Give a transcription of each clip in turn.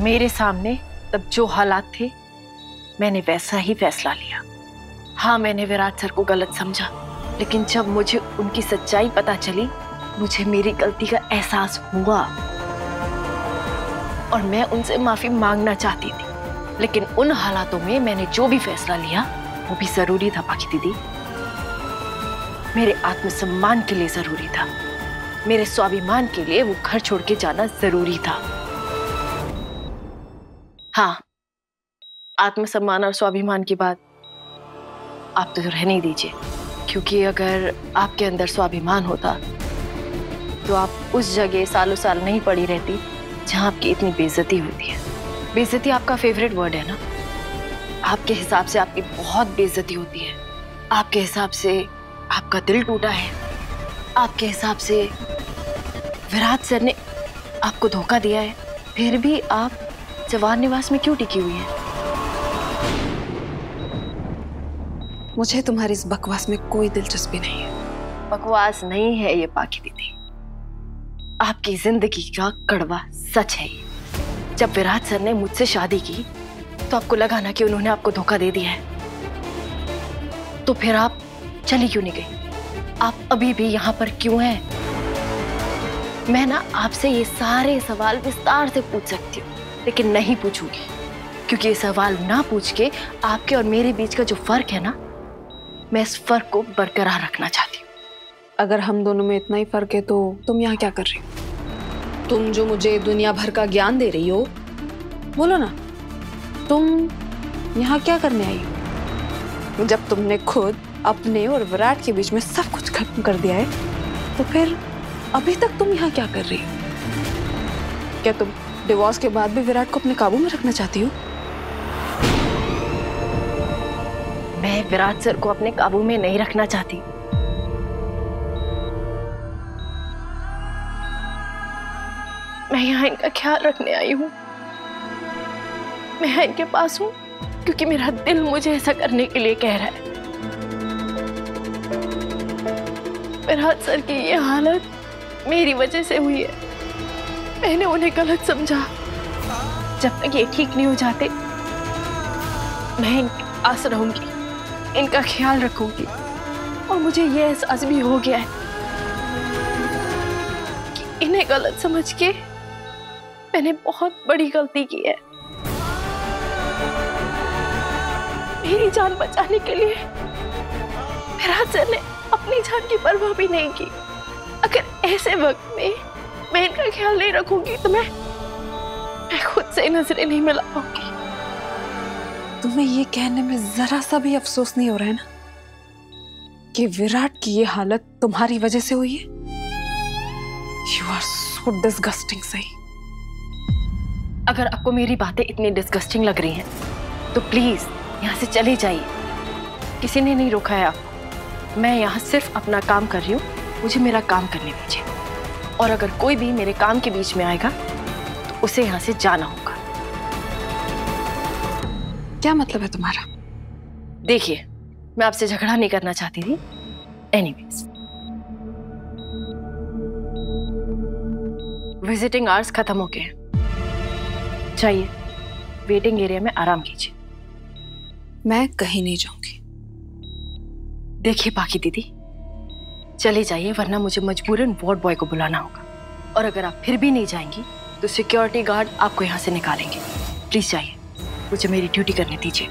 मेरे सामने तब जो हालात थे मैंने वैसा ही फैसला लिया। हाँ, मैंने विराट सर को गलत समझा, लेकिन जब मुझे उनकी सच्चाई पता चली मुझे मेरी गलती का एहसास हुआ और मैं उनसे माफी मांगना चाहती थी। लेकिन उन हालातों में मैंने जो भी फैसला लिया वो भी जरूरी था पाखी दीदी। मेरे आत्मसम्मान के लिए जरूरी था, मेरे स्वाभिमान के लिए वो घर छोड़ के जाना जरूरी था। हाँ, आत्मसम्मान और स्वाभिमान की बात आप तो रहने ही दीजिए, क्योंकि अगर आपके अंदर स्वाभिमान होता तो आप उस जगह सालों साल नहीं पड़ी रहती जहां आपकी इतनी बेइज्जती होती है। बेइज्जती आपका फेवरेट वर्ड है ना? आपके हिसाब से आपकी बहुत बेइज्जती होती है, आपके हिसाब से आपका दिल टूटा है, आपके हिसाब से विराट सर ने आपको धोखा दिया है, फिर भी आप जवान निवास में क्यों टिकी हुई है? मुझे तुम्हारी इस बकवास में कोई दिलचस्पी नहीं है। बकवास नहीं है ये पाखी दीदी, आपकी जिंदगी का कड़वा सच है ये। जब विराट सर ने मुझसे शादी की तो आपको लगा ना कि उन्होंने आपको धोखा दे दिया है, तो फिर आप चली क्यों नहीं गई? आप अभी भी यहाँ पर क्यों हैं? मैं ना आपसे ये सारे सवाल विस्तार से पूछ सकती हूँ, लेकिन नहीं पूछूंगी, क्योंकि ये सवाल ना पूछ के आपके और मेरे बीच का जो फर्क है ना, मैं इस फर्क को बरकरार रखना चाहती हूँ। अगर हम दोनों में इतना ही फर्क है तो तुम यहाँ क्या कर रही हो? तुम जो मुझे दुनिया भर का ज्ञान दे रही हो, बोलो ना, तुम यहाँ क्या करने आई हो? जब तुमने खुद अपने और विराट के बीच में सब कुछ खत्म कर दिया है, तो फिर अभी तक तुम यहाँ क्या कर रही हो? क्या तुम डिवोर्स के बाद भी विराट को अपने काबू में रखना चाहती हो? मैं विराट सर को अपने काबू में नहीं रखना चाहती। मैं यहाँ इनका ख्याल रखने आई हूँ। मैं यहाँ इनके पास हूँ क्योंकि मेरा दिल मुझे ऐसा करने के लिए कह रहा है। विराट सर की ये हालत मेरी वजह से हुई है। मैंने उन्हें गलत समझा। जब तक ये ठीक नहीं हो जाते मैं इनके पास रहूंगी, इनका ख्याल रखूंगी। और मुझे ये एहसास भी हो गया है कि इन्हें गलत समझ के मैंने बहुत बड़ी गलती की है। मेरी जान बचाने के लिए विराट सर ने अपनी जान की परवाह भी नहीं की। अगर ऐसे वक्त में मैं इनका ख्याल नहीं रखूंगी तो मैं खुद से नजरें नहीं मिला पाऊंगी। तुम्हें ये कहने में जरा सा भी अफसोस नहीं हो रहा है ना कि विराट की ये हालत तुम्हारी वजह से हुई है? You are so disgusting, सही। अगर आपको मेरी बातें इतनी डिस्गस्टिंग लग रही हैं तो प्लीज यहाँ से चले जाइए। किसी ने नहीं रोका है आपको। मैं यहाँ सिर्फ अपना काम कर रही हूँ, मुझे मेरा काम करने दीजिए। और अगर कोई भी मेरे काम के बीच में आएगा तो उसे यहाँ से जाना होगा। क्या मतलब है तुम्हारा? देखिए, मैं आपसे झगड़ा नहीं करना चाहती थी। एनीवेज, विजिटिंग आवर्स खत्म हो गए। जाइए, वेटिंग एरिया में आराम कीजिए। मैं कहीं नहीं जाऊंगी। देखिए पाखी दीदी, चले जाइए, वरना मुझे मजबूरन वार्ड बॉय को बुलाना होगा। और अगर आप फिर भी नहीं जाएंगी तो सिक्योरिटी गार्ड आपको यहाँ से निकालेंगे। प्लीज जाइए, मुझे मेरी ड्यूटी करने दीजिए।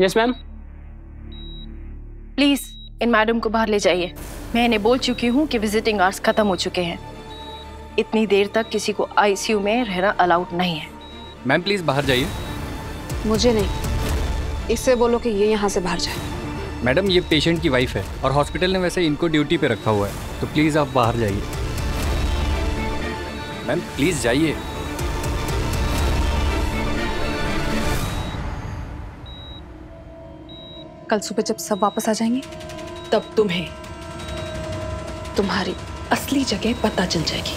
Yes ma'am. Please in madam को बाहर ले जाइए। मैं इन्हें बोल चुकी हूँ कि विजिटिंग आवर्स खत्म हो चुके हैं। इतनी देर तक किसी को आईसीयू में रहना अलाउड नहीं है। मैम प्लीज बाहर जाइए। मुझे नहीं, इससे बोलो कि ये यहाँ से बाहर जाए। मैडम, ये पेशेंट की वाइफ है और हॉस्पिटल ने वैसे इनको ड्यूटी पे रखा हुआ है, तो प्लीज आप बाहर जाइए। मैम प्लीज जाइए। कल सुबह जब सब वापस आ जाएंगे तब तुम्हें तुम्हारी असली जगह पता चल जाएगी।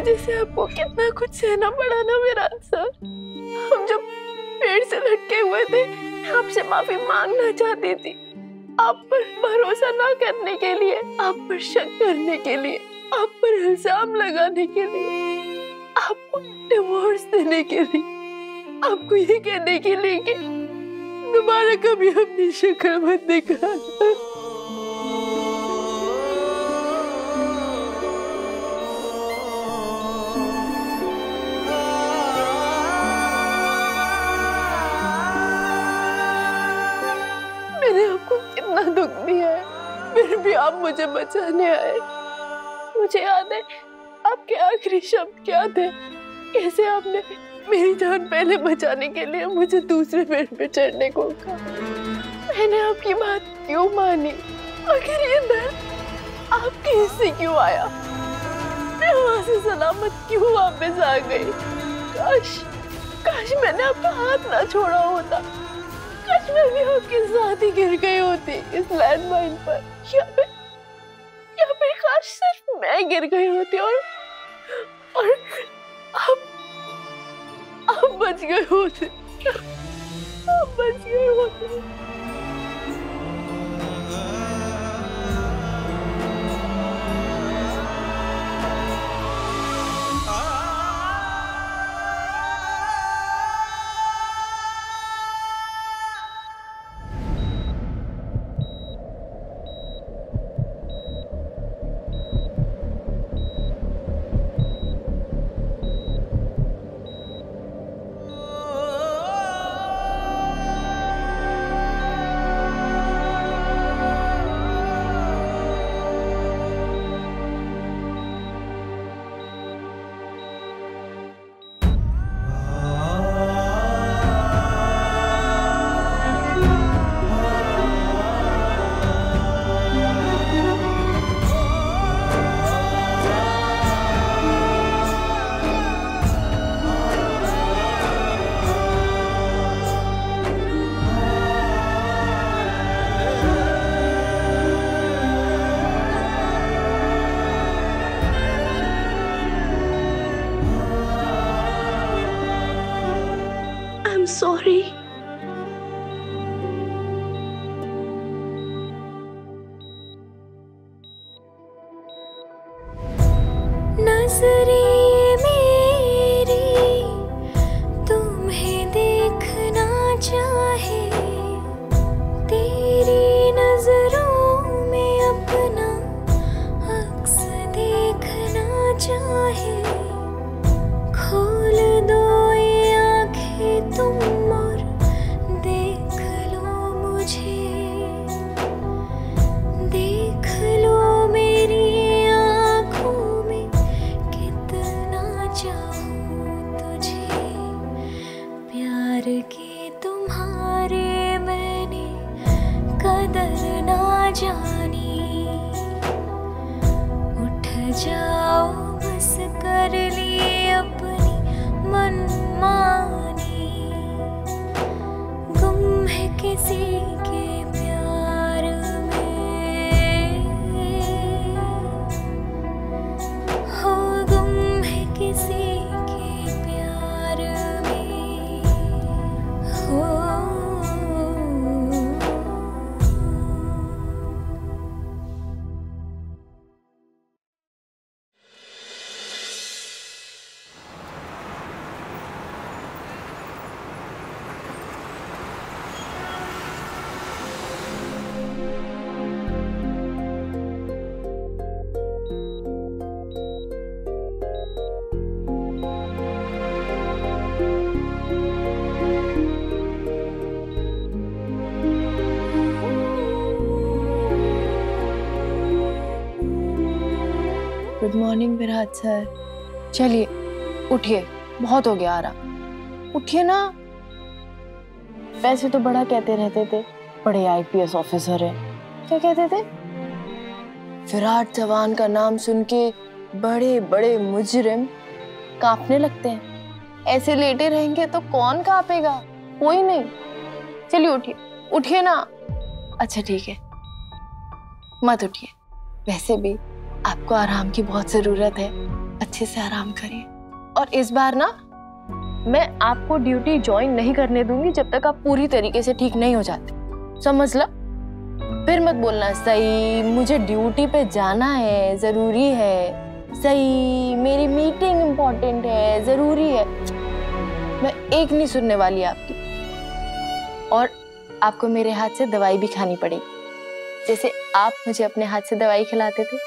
वजह से आपको कितना कुछ सहना पड़ा ना विराट सर। हम जब पेड़ से लटके हुए थे, आपसे माफी मांगना चाहती थी, आप पर भरोसा ना करने के लिए, आप पर शक करने के लिए, आप पर इल्जाम लगाने के लिए, आपको डिवोर्स देने के लिए, आपको ये कहने के लिए कि दोबारा कभी अपनी शक्ल मत दिखाना। मैंने आपको कितना दुख दिया है, फिर भी आप मुझे बचाने आए। मुझे याद है आपके आखिरी शब्द क्या थे, कैसे आपने मेरी जान पहले बचाने के लिए मुझे दूसरे पेड़ पे चढ़ने को कहा। मैंने आपकी बात क्यों मानी? आखिर ये दर्द आपके हिस्से क्यों आया? मैं वहां से सलामत क्यों वापस आ गई? काश मैंने आपका हाथ ना छोड़ा होता, काश मैं भी आपके साथ ही गिर गई होती इस लैंडमाइन पर, या फिर काश सिर्फ मैं गिर गई होती और आप बच गए होते, आप बच गए होते। Sorry. नजरें मेरी तुम्हें देखना चाहे, तेरी नजरों में अपना अक्स देखना चाहे, खोल दो ये आंखें तुम और देख लो मुझे, देख लो मेरी आंखों में कितना चाहूं तुझे, प्यार के तुम्हारे मैंने कदर ना जानी, उठ जाओ बस कर लिए अपनी मनमानी, गुम है किसी के प्यार में, हो गुम है किसी के प्यार में, हो। Good morning Virat sir. चलिए उठिए, बहुत हो गया आराम, उठिए ना। वैसे तो बड़ा कहते रहते थे बड़े आईपीएस ऑफिसर है, क्या कहते थे? विराट चौहान का नाम सुन के बड़े बड़े मुजरिम कांपने लगते हैं। ऐसे लेटे रहेंगे तो कौन कांपेगा? कोई नहीं। चलिए उठिए, उठिए ना। अच्छा ठीक है, मत उठिए, वैसे भी आपको आराम की बहुत जरूरत है, अच्छे से आराम करिए। और इस बार ना मैं आपको ड्यूटी ज्वाइन नहीं करने दूंगी जब तक आप पूरी तरीके से ठीक नहीं हो जाते, समझ लो। फिर मत बोलना सही मुझे ड्यूटी पे जाना है, जरूरी है, सही मेरी मीटिंग इम्पोर्टेंट है, जरूरी है। मैं एक नहीं सुनने वाली आपकी। और आपको मेरे हाथ से दवाई भी खानी पड़ेगी, जैसे आप मुझे अपने हाथ से दवाई खिलाते थे,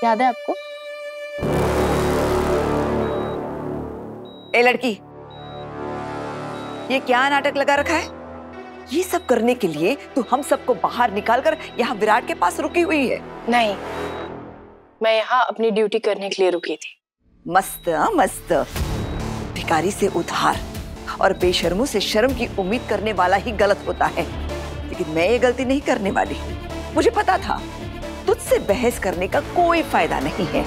याद है आपको? ए लड़की, ये क्या नाटक लगा रखा है? ये सब करने के लिए तू हम सबको बाहर निकालकर यहाँ विराट के पास रुकी हुई है? नहीं, मैं यहाँ अपनी ड्यूटी करने के लिए रुकी थी। मस्त मस्त। भिखारी से उधार और बेशर्मों से शर्म की उम्मीद करने वाला ही गलत होता है, लेकिन मैं ये गलती नहीं करने वाली। मुझे पता था तुझसे बहस करने का कोई फायदा नहीं है,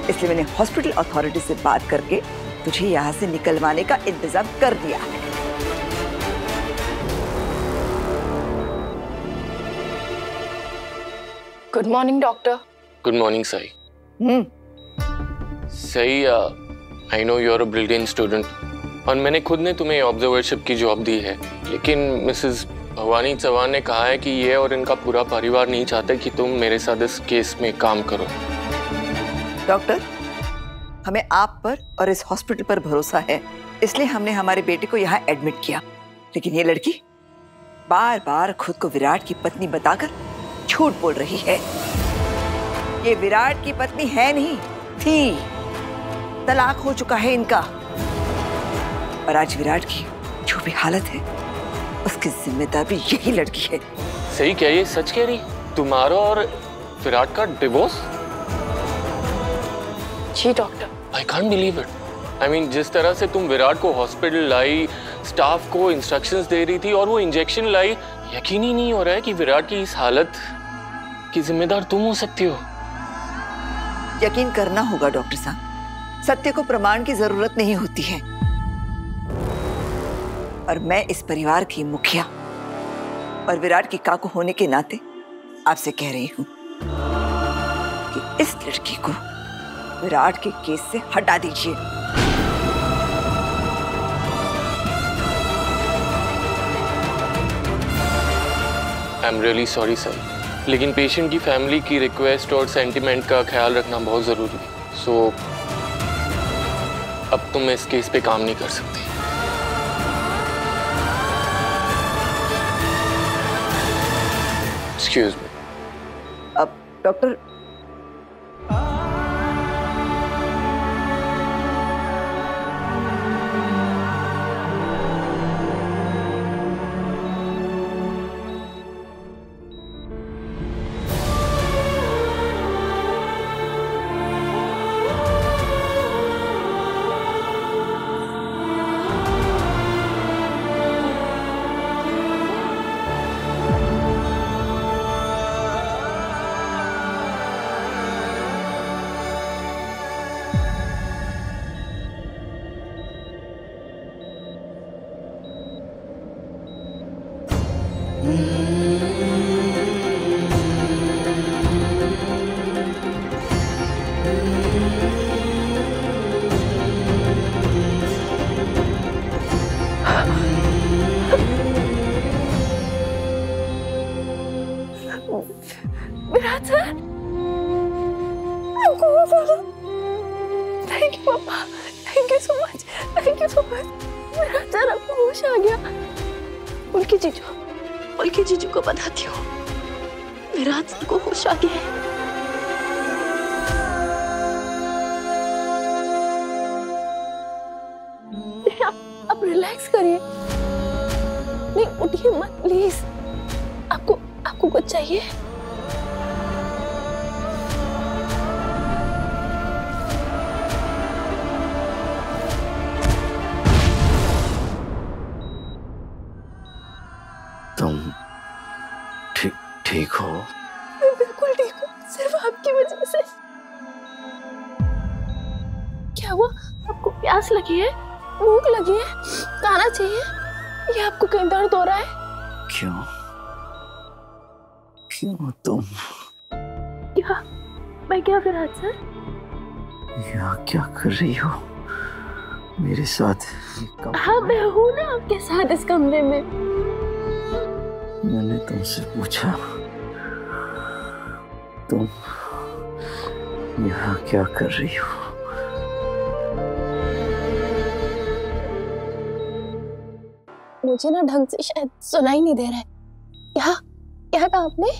इसलिए मैंने हॉस्पिटल अथॉरिटी से बात करके तुझे यहाँ से निकलवाने का इंतजाम कर दिया है। Good morning doctor. Good morning Sai. सही, I know you are a brilliant student और मैंने खुद ने तुम्हें ऑब्जर्वरशिप की जॉब दी है, लेकिन मिसेस भवानी चौहान ने कहा है कि ये और इनका पूरा परिवार नहीं चाहते कि तुम मेरे साथ इस केस में काम करो। डॉक्टर, हमें आप पर और इस हॉस्पिटल पर भरोसा है, इसलिए हमने हमारे बेटे को यहाँ एडमिट किया। लेकिन ये लड़की बार बार खुद को विराट की पत्नी बताकर झूठ बोल रही है। ये विराट की पत्नी है नहीं, थी। तलाक हो चुका है इनका। और आज विराट की जो भी हालत है उसकी जिम्मेदार भी यही लड़की है। सही क्या ये सच कह रही? तुम्हारा और विराट का डिवोर्स? जी doctor. I can't believe it. I mean, जिस तरह से तुम विराट को हॉस्पिटल लाई, स्टाफ को इंस्ट्रक्शंस दे रही थी और वो इंजेक्शन लाई, यकीन ही नहीं हो रहा है कि विराट की इस हालत की जिम्मेदार तुम हो सकती हो। यकीन करना होगा डॉक्टर साहब, सत्य को प्रमाण की जरूरत नहीं होती है। और मैं इस परिवार की मुखिया और विराट की काकू होने के नाते आपसे कह रही हूं कि इस लड़की को विराट के केस से हटा दीजिए। I am really sorry sir, लेकिन पेशेंट की फैमिली की रिक्वेस्ट और सेंटिमेंट का ख्याल रखना बहुत जरूरी है। सो अब तुम इस केस पे काम नहीं कर सकती। Excuse me. अब doctor, Virat sir, thank you पापा, thank you so much, thank you so much. Virat sir, आपको होश आ गया। उनकी जीजू को बताती हूँ, विराट सर को होश आ गया है। आप रिलैक्स करिए, नहीं उठिए मत प्लीज। आपको कुछ चाहिए? तुम ठीक हो? मैं बिल्कुल ठीक हूँ, सिर्फ आपकी वजह से। क्या हुआ? आपको प्यास लगी है, भूख लगी है, खाना चाहिए, या आपको कहीं दर्द हो रहा है? क्यों तुम? क्या? मैं क्या विराट सर? यहाँ क्या कर रही हो मेरे साथ? हाँ, मैं हूँ ना आपके साथ इस कमरे में। मैंने तुमसे पूछा तुम यहाँ क्या कर रही हो? मुझे ना ढंग से शायद सुनाई नहीं दे रहा है। क्या क्या कहा आपने?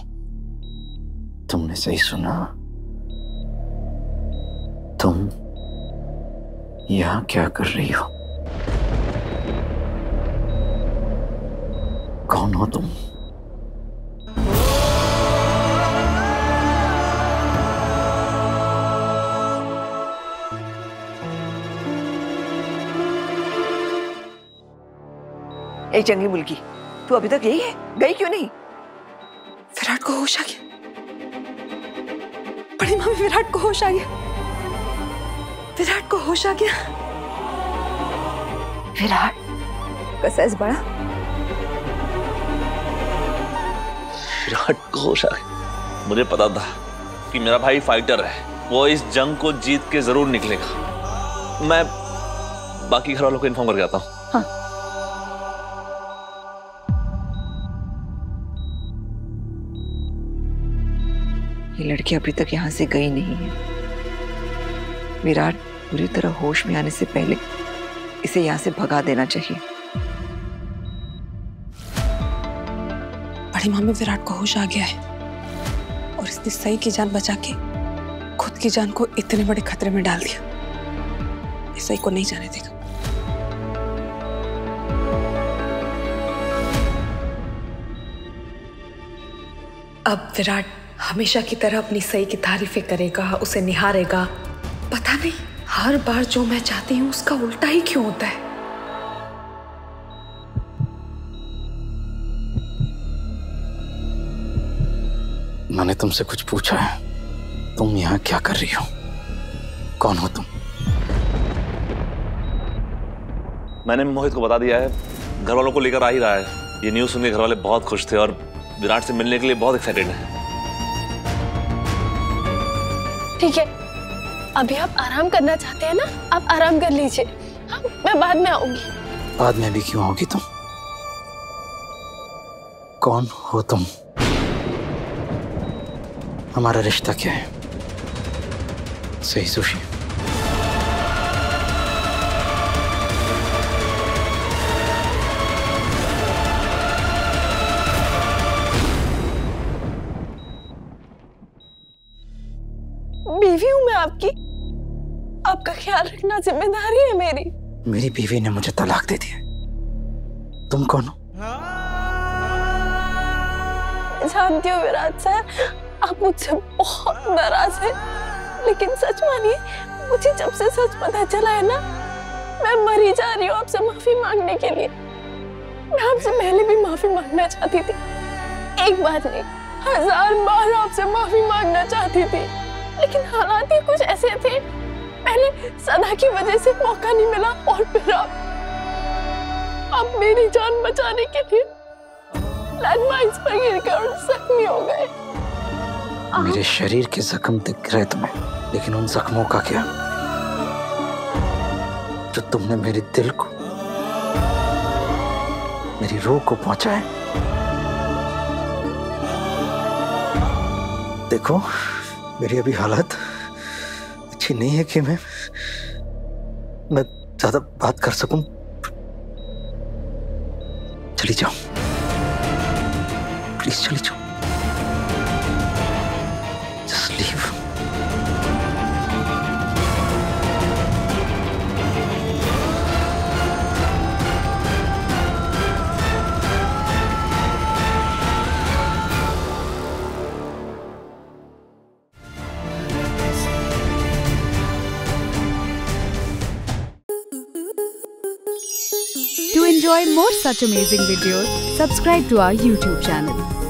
तुमने सही सुना। तुम यहाँ क्या कर रही हो? कौन हो तुम? ए जंगली मुर्गी, तू अभी तक यही है? गई क्यों नहीं? विराट को होश आ गया। बड़ी मामी, विराट को होश आ गया। विराट को होश आ गया। विराट का साइज बड़ा। विराट को होश आ गया। मुझे पता था कि मेरा भाई फाइटर है, वो इस जंग को जीत के जरूर निकलेगा। मैं बाकी घर वालों को इन्फॉर्म करके आता हूँ। हाँ। ये लड़की अभी तक यहाँ से गई नहीं है। विराट पूरी तरह होश में आने से पहले इसे यहाँ से भगा देना चाहिए। बड़ी मामी, विराट को होश आ गया है और इसने सही की जान बचा के खुद की जान को इतने बड़े खतरे में डाल दिया। सही को नहीं जाने देगा। अब विराट हमेशा की तरह अपनी सही की तारीफें करेगा, उसे निहारेगा। पता नहीं हर बार जो मैं चाहती हूँ उसका उल्टा ही क्यों होता है। मैंने तुमसे कुछ पूछा है? तुम यहाँ क्या कर रही हो? कौन हो तुम? मैंने मोहित को बता दिया है, घर वालों को लेकर आ ही रहा है। ये न्यूज़ सुन के घर वाले बहुत खुश थे और विराट से मिलने के लिए बहुत एक्साइटेड हैं। ठीक है, अभी आप आराम करना चाहते हैं ना? आप आराम कर लीजिए। हाँ, मैं बाद में आऊंगी। बाद में भी क्यों आओगी तुम? कौन हो तुम? हमारा रिश्ता क्या है? सही सुशी। बीवी हूं मैं आपकी। आपका ख्याल रखना जिम्मेदारी है मेरी। मेरी बीवी ने मुझे तलाक दे दिया। तुम कौन हो? जानती हो विराट सर, आप मुझसे बहुत नाराज हैं, लेकिन सच मानिए, मुझे जब से सच पता चला है ना, मैं मरी जा रही हूँ आपसे माफी मांगने के लिए। मैं आपसे पहले भी माफी मांगना चाहती थी, एक बार नहीं 1000 बार आपसे माफी मांगना चाहती थी, लेकिन हालात ही कुछ ऐसे थे। पहले सदा की वजह से मौका नहीं मिला और फिर आप मेरी जान बचाने के लिए लैंडमाइंस पर गिरकर जख्मी हो गए। मेरे शरीर के जख्म दिख रहे तुम्हें, लेकिन उन जख्मों का क्या जो तुमने मेरे दिल को, मेरी रूह को पहुंचा है। देखो, मेरी अभी हालत अच्छी नहीं है कि मैं ज्यादा बात कर सकूं। चली जाओ, प्लीज चली जाओ। Just leave. To enjoy more such amazing videos, subscribe to our YouTube channel.